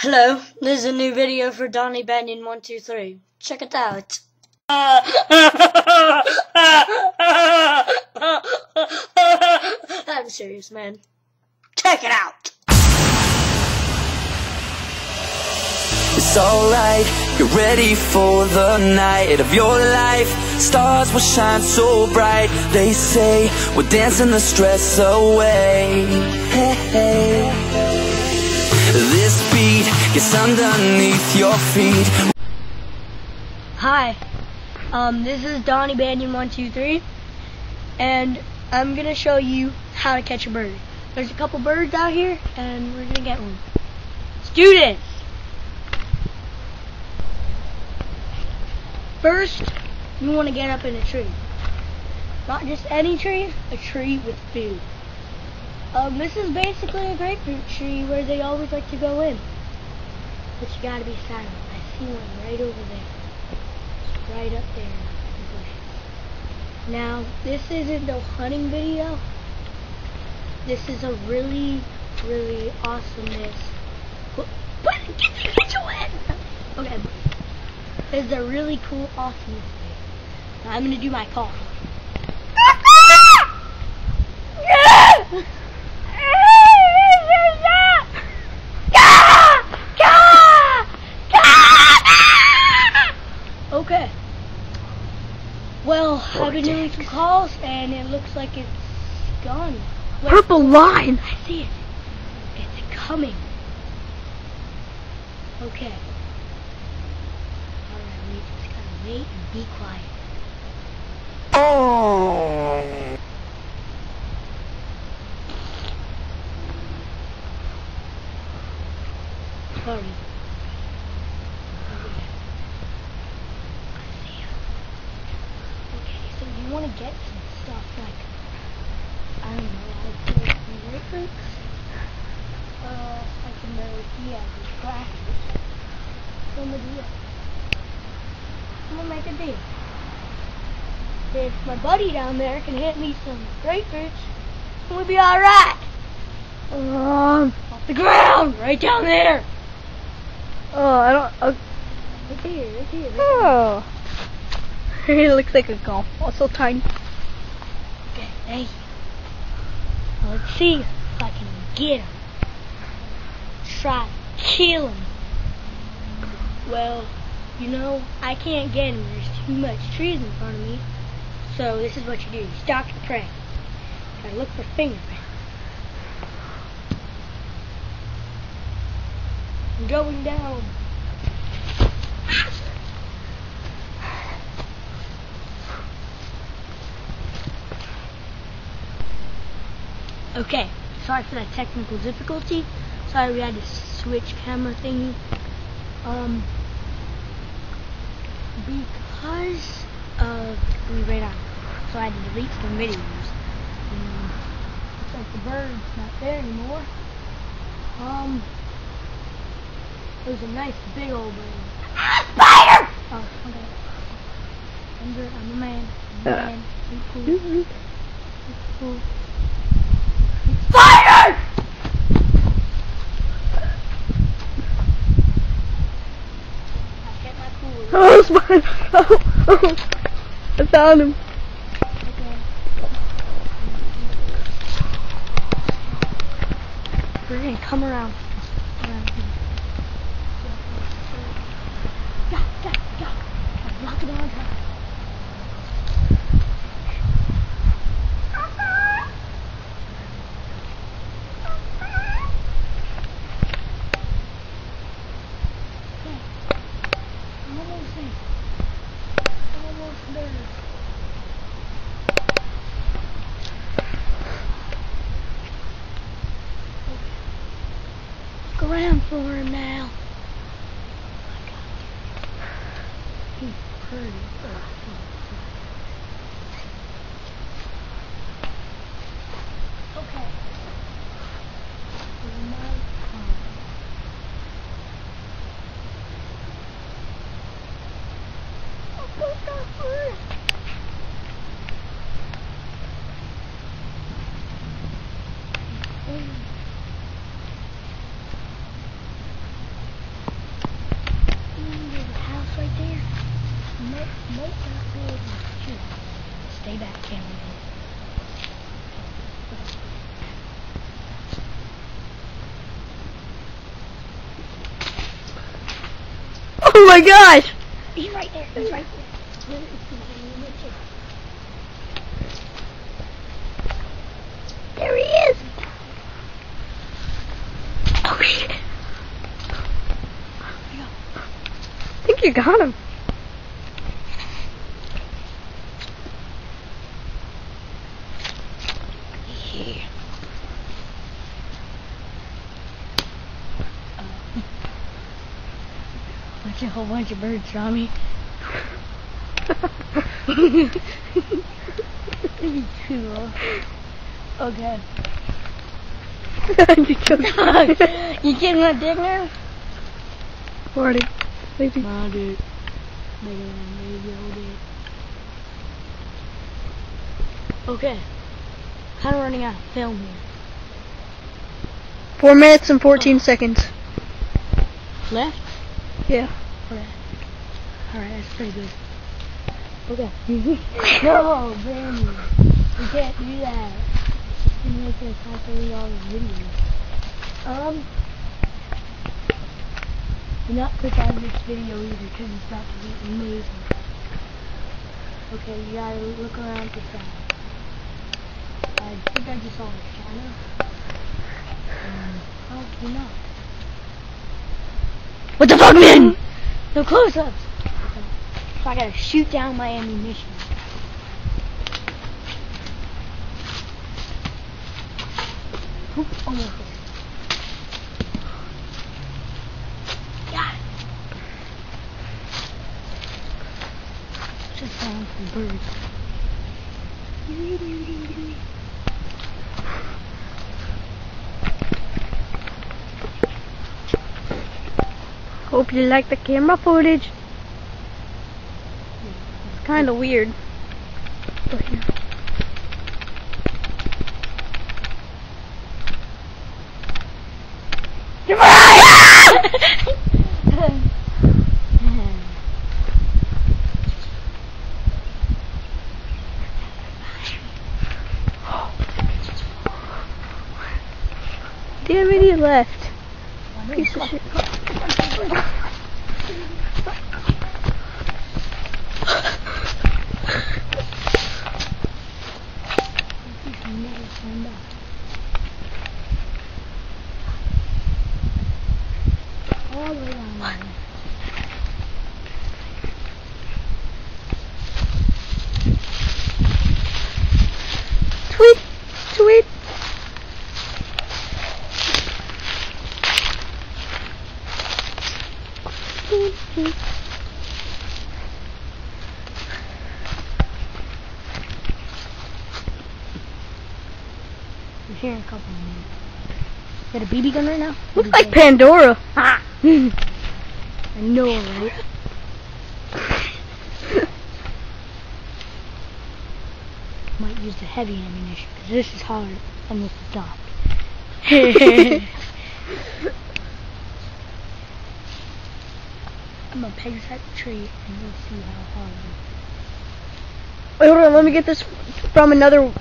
Hello, this is a new video for Donnie Banyan 123. Check it out. I'm serious, man. Check it out. It's alright, you're ready for the night of your life. Stars will shine so bright. They say we're dancing the stress away. Hey, hey. This beat gets underneath your feet. Hi, this is Donnie Banyan 123, and I'm gonna show you how to catch a bird. There's a couple birds out here, and we're gonna get one. Let's do this. First, you want to get up in a tree. Not just any tree, a tree with food. This is basically a grapefruit tree where they always like to go in. But you gotta be silent. I see one right over there. It's right up there in the bushes. Now, this isn't a hunting video. This is a really, really awesomeness. Get your head! Okay. This is a really cool awesomeness thing. Now I'm gonna do my call. Okay. Well, I've been doing some calls and it looks like it's gone. Purple line! I see it. It's coming. Okay. Alright, we just gotta wait and be quiet. Oh. Sorry. So you want to get some stuff like, I don't know, like some grapefruits, like some these crackers. So I'm gonna do that. I'm gonna make a deal. If my buddy down there can hit me some grapefruits, we'll be alright. Off the ground, right down there. I don't. Right here. Oh. It looks like a golf ball, so tiny. Okay, thank you. Now let's see if I can get him. Try to kill him. Well, you know, I can't get him. There's too much trees in front of me. So this is what you do. You stalk the prey. Try to look for fingerprints. I'm going down. Okay, sorry for that technical difficulty. Sorry we had to switch camera thingy. Because of we ran out, so I had to delete some videos. Looks like the bird's not there anymore. It was a nice big old bird. Spider! Oh, okay. I'm a man. Be cool. Be cool. Spider! I get my cool. Oh, spider! Oh, I found him. Okay. We're gonna come around here. Go. Lock it on her. I'm almost there. Look around for him now. I got you. He's pretty. Okay. Oh my gosh! He's right there. He's right there. There he is! Oh shit! I think you got him. Yeah. Watch a whole bunch of birds on me. Cool. Okay. You killed him. You kidding my dick now? Already. Maybe. No, dude. Maybe I'll do it. Okay. Kind of running out of film here. 4 minutes and 14 seconds. Left? Yeah. Alright. Alright, that's pretty good. Okay. No, Brandon. You can't do that. You're making a completely all the video. Do not click on this video either because it's about to be amazing. Okay, you gotta look around the side. I think I just saw a shadow. Oh, you're not. What the fuck, man? No close-ups! So I gotta shoot down my ammunition. Oop, almost there. Got it. Just found some birds. Hope you like the camera footage. It's kind of weird. But yeah. Damn it, he left. Piece of shit. All the way down there. Tweet, tweet. I'm hearing a couple of them. Got a BB gun right now? Looks like Pandora. Ah! I know, right? Might use the heavy ammunition because this is hard and this is dark. I'm gonna peg that tree and we'll see how hard it is. Wait, hold on, let me get this from another